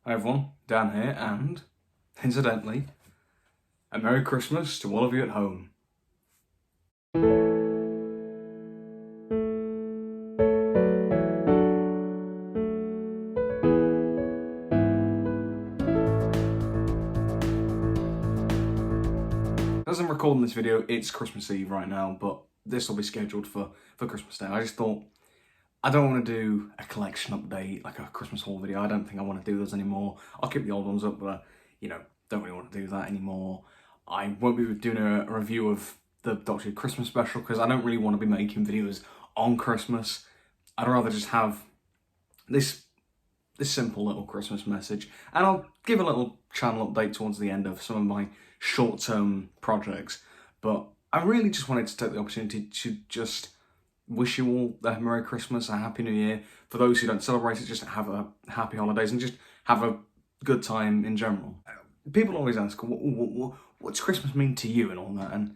Hi everyone, Dan here, and, incidentally, a Merry Christmas to all of you at home. As I'm recording this video, it's Christmas Eve right now, but this will be scheduled for Christmas Day. I just thought, I don't want to do a collection update, like a Christmas haul video. I don't think I want to do those anymore. I'll keep the old ones up, but don't really want to do that anymore. I won't be doing a review of the Doctor Who Christmas special because I don't really want to be making videos on Christmas. I'd rather just have this simple little Christmas message, and I'll give a little channel update towards the end of some of my short-term projects. But I really just wanted to take the opportunity to just wish you all a Merry Christmas, a Happy New Year. For those who don't celebrate it, just have a happy holidays and just have a good time in general. People always ask, what's Christmas mean to you and all that? And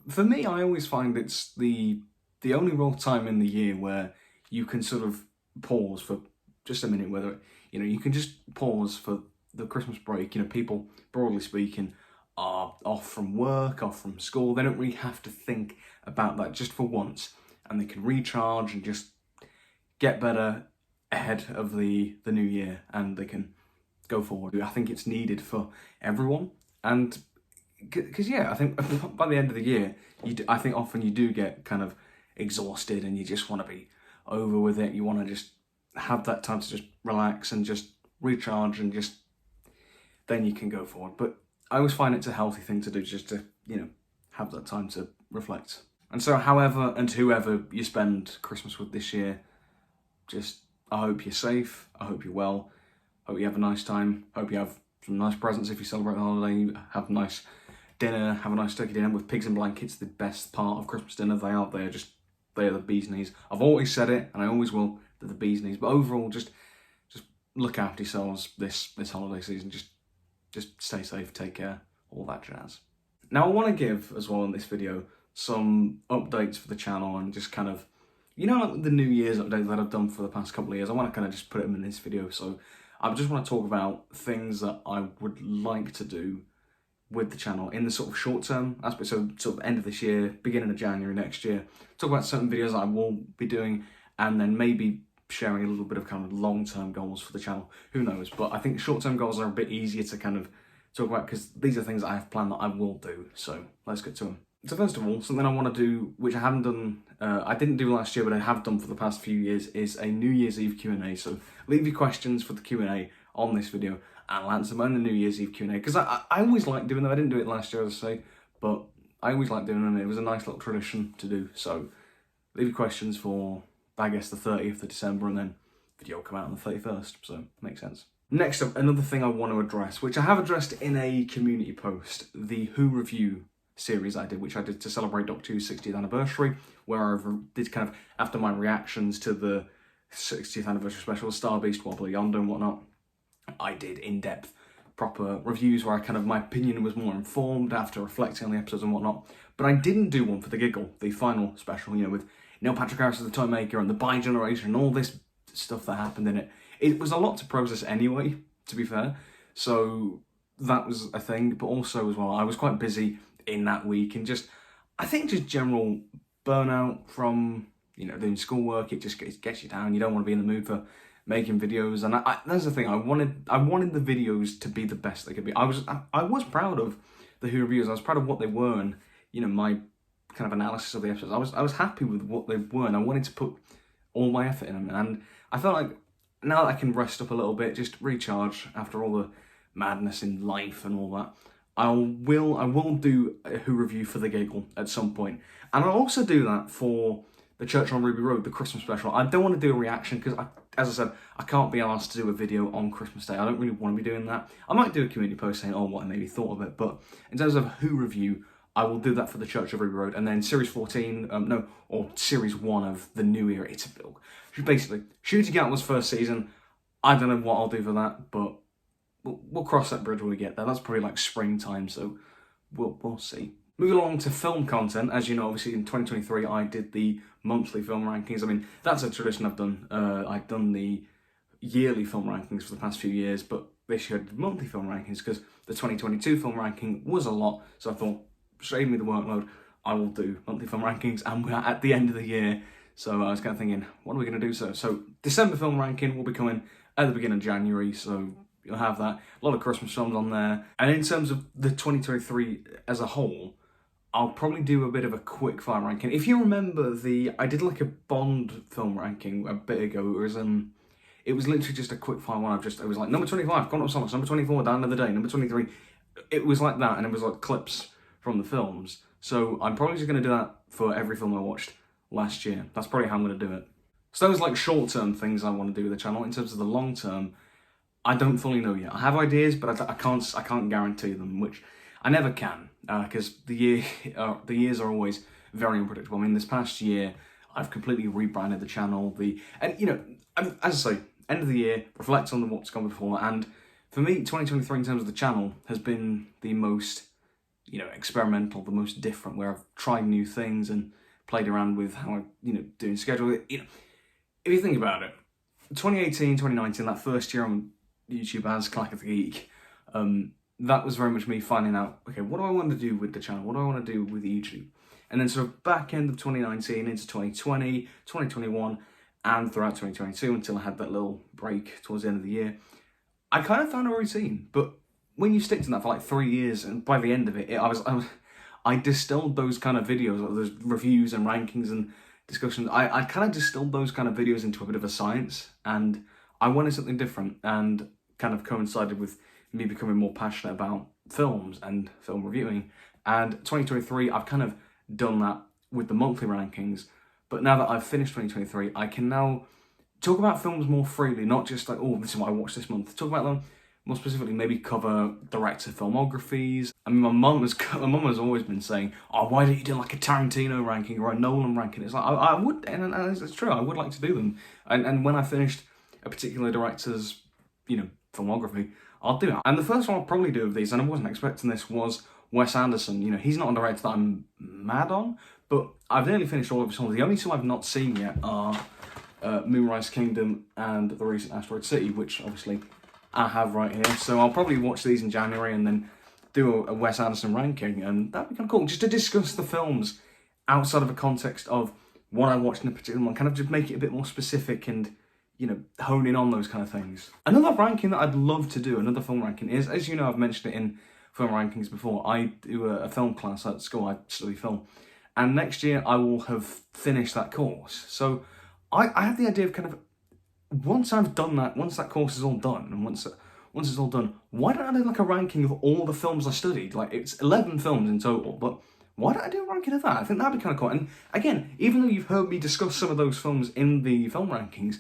for me, I always find it's the only real time in the year where you can sort of pause for just a minute, whether, you can just pause for the Christmas break. People, broadly speaking, are off from work, off from school. They don't really have to think about that just for once. And they can recharge and just get better ahead of the new year, and they can go forward. I think it's needed for everyone, and because I think by the end of the year, I think often you do get kind of exhausted and you just want to be over with it. You want to just have that time to just relax and just recharge, and just then you can go forward. But I always find it's a healthy thing to do, just to have that time to reflect. And so however and whoever you spend Christmas with this year, I hope you're safe, I hope you're well, hope you have a nice time, hope you have some nice presents if you celebrate the holiday, have a nice dinner, have a nice turkey dinner with pigs in blankets, the best part of Christmas dinner. They are the bee's knees. I've always said it, and I always will, they're the bee's knees. But overall, just look after yourselves this holiday season, just stay safe, take care, all that jazz. Now I want to give, as well in this video, some updates for the channel, and just kind of, like the New Year's updates that I've done for the past couple of years. I want to kind of just put them in this video. So I just want to talk about things that I would like to do with the channel in the sort of short-term aspect, so sort of end of this year, beginning of January next year. Talk about certain videos that I will be doing, and then maybe sharing a little bit of kind of long-term goals for the channel. Who knows? But I think short-term goals are a bit easier to kind of talk about because these are things that I have planned that I will do. So let's get to them. So first of all, something I want to do, which I haven't done, I didn't do last year, but I have done for the past few years, is a New Year's Eve Q&A. So leave your questions for the Q&A on this video, and I'll answer them on the New Year's Eve Q&A, because I always like doing them. I didn't do it last year, as I say, but I always like doing them. It was a nice little tradition to do. So leave your questions for, I guess, the 30th of December, and then video will come out on the 31st, so makes sense. Next up, another thing I want to address, which I have addressed in a community post, the Who review series which I did to celebrate Doctor Who's 60th anniversary, where I did kind of, after my reactions to the 60th anniversary special, Star Beast, Wobbly Yonder and whatnot, I did in-depth, proper reviews where my opinion was more informed after reflecting on the episodes and whatnot. But I didn't do one for the Giggle, the final special, with Neil Patrick Harris as the Toy Maker and the Bi-Generation and all this stuff that happened in it. It was a lot to process anyway, to be fair. So that was a thing, but also as well, I was quite busy in that week, and I think just general burnout from doing schoolwork. It just gets you down. You don't want to be in the mood for making videos, and that's the thing. I wanted the videos to be the best they could be. I was proud of the Who reviews. I was proud of what they were, and my kind of analysis of the episodes. I was happy with what they were, and I wanted to put all my effort in them. And I felt like now that I can rest up a little bit, just recharge after all the madness in life and all that, I will do a Who review for the Giggle at some point. And I'll also do that for the Church on Ruby Road, the Christmas special. I don't want to do a reaction because, as I said, I can't be asked to do a video on Christmas Day. I don't really want to be doing that. I might do a community post saying, what I maybe thought of it. But in terms of Who review, I will do that for the Church of Ruby Road. And then Series 14, or Series 1 of the New Era. It's basically, Shooting Outlaws first season. I don't know what I'll do for that, but we'll cross that bridge when we get there. That's probably like springtime, so we'll see. Moving along to film content, as you know, obviously in 2023 I did the monthly film rankings. I mean, that's a tradition I've done. I've done the yearly film rankings for the past few years, but this year I did monthly film rankings, because the 2022 film ranking was a lot, so I thought, save me the workload, I will do monthly film rankings, and we're at the end of the year, so I was kind of thinking, what are we going to do? So December film ranking will be coming at the beginning of January, so you'll have that. A lot of Christmas films on there. And in terms of the 2023 as a whole, I'll probably do a bit of a quick fire ranking. If you remember I did like a Bond film ranking a bit ago. It was literally just a quick fire one. It was like number 25, Quantum of Solace, number 24, Down of the Day, number 23. It was like that, and it was like clips from the films. So I'm probably just going to do that for every film I watched last year. That's probably how I'm going to do it. So those like short-term things I want to do with the channel. In terms of the long-term, I don't fully know yet. I have ideas, but I can't guarantee them, which I never can, because the years are always very unpredictable. I mean, this past year, I've completely rebranded the channel. And you know, as I say, end of the year, reflect on what's gone before, and for me, 2023 in terms of the channel has been the most, you know, experimental, the most different, where I've tried new things and played around with how I, you know, doing schedule. You know, if you think about it, 2018, 2019, that first year on YouTube as Clack of the Geek, that was very much me finding out, okay, what do I want to do with the channel? What do I want to do with YouTube? And then sort of back end of 2019 into 2020, 2021, and throughout 2022 until I had that little break towards the end of the year, I kind of found a routine. But when you stick to that for like 3 years, and by the end of it, I distilled those kind of videos, like those reviews and rankings and discussions. I kind of distilled those kind of videos into a bit of a science, and I wanted something different, and kind of coincided with me becoming more passionate about films and film reviewing. And 2023, I've kind of done that with the monthly rankings. But now that I've finished 2023, I can now talk about films more freely, not just like, oh, this is what I watched this month. Talk about them more specifically, maybe cover director filmographies. I mean, my mum has always been saying, oh, why don't you do like a Tarantino ranking or a Nolan ranking? It's like, I would, and it's true, I would like to do them. And when I finished a particular director's, you know, filmography, I'll do it. And the first one I'll probably do of these, and I wasn't expecting this, was Wes Anderson. You know, he's not a director that I'm mad on, but I've nearly finished all of his films. The only two I've not seen yet are Moonrise Kingdom and the recent Asteroid City, which obviously I have right here. So I'll probably watch these in January and then do a Wes Anderson ranking, and that'd be kind of cool, just to discuss the films outside of a context of what I watched in a particular one, kind of just make it a bit more specific and, you know, hone in on those kind of things. Another ranking that I'd love to do, another film ranking, is, as you know, I've mentioned it in film rankings before, I do a film class at school. I study film, and next year I will have finished that course. So I have the idea of kind of, once I've done that, once that course is all done, and once it's all done, why don't I do like a ranking of all the films I studied? Like, it's 11 films in total, but why don't I do a ranking of that? I think that'd be kind of cool. And again, even though you've heard me discuss some of those films in the film rankings,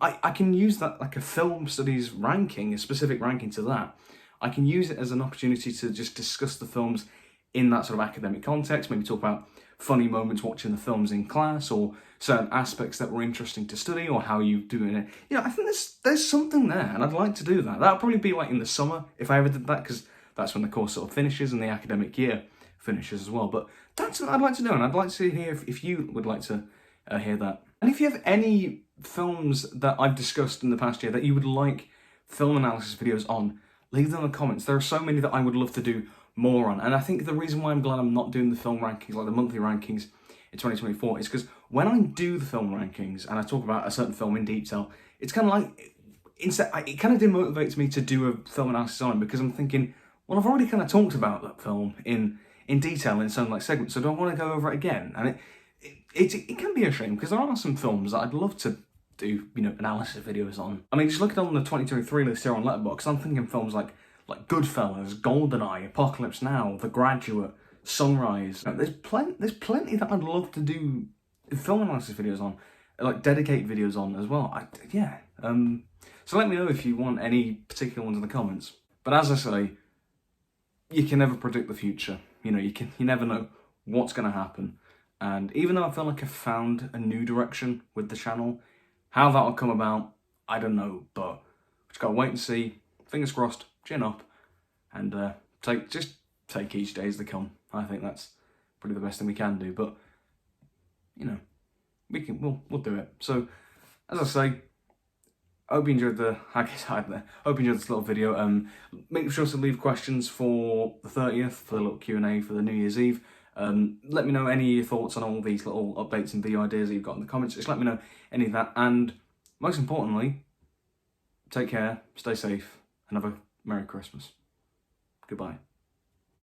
I can use that like a film studies ranking, a specific ranking to that. I can use it as an opportunity to just discuss the films in that sort of academic context, maybe talk about funny moments watching the films in class, or certain aspects that were interesting to study, or how you do it. You know, I think there's something there, and I'd like to do that. That'll probably be like in the summer if I ever did that, because that's when the course sort of finishes and the academic year finishes as well. But that's what I'd like to do, and I'd like to hear if you would like to hear that. And if you have any films that I've discussed in the past year that you would like film analysis videos on, leave them in the comments. There are so many that I would love to do more on. And I think the reason why I'm glad I'm not doing the film rankings, like the monthly rankings in 2024, is because when I do the film rankings and I talk about a certain film in detail, it's kind of like, it kind of demotivates me to do a film analysis on it, because I'm thinking, well, I've already kind of talked about that film in detail in some like segments, so do I want to go over it again? And it can be a shame, because there are some films that I'd love to do, you know, analysis videos on. I mean, just looking on the 2023 list here on Letterboxd, I'm thinking films like Goodfellas, GoldenEye, Apocalypse Now, The Graduate, Sunrise. There's plenty that I'd love to do film analysis videos on, like dedicate videos on as well. So let me know if you want any particular ones in the comments. But as I say, you can never predict the future. You know, you never know what's going to happen. And even though I feel like I've found a new direction with the channel, how that'll come about, I don't know, but we just gotta wait and see. Fingers crossed, chin up, and take each day as they come. I think that's probably the best thing we can do. But you know, we'll do it. So, as I say, I hope you enjoyed the, I guess I hope you enjoyed this little video. Make sure to leave questions for the 30th, for the little Q&A for the New Year's Eve. Let me know any of your thoughts on all these little updates and video ideas that you've got in the comments. Just let me know any of that. And most importantly, take care, stay safe, and have a Merry Christmas. Goodbye.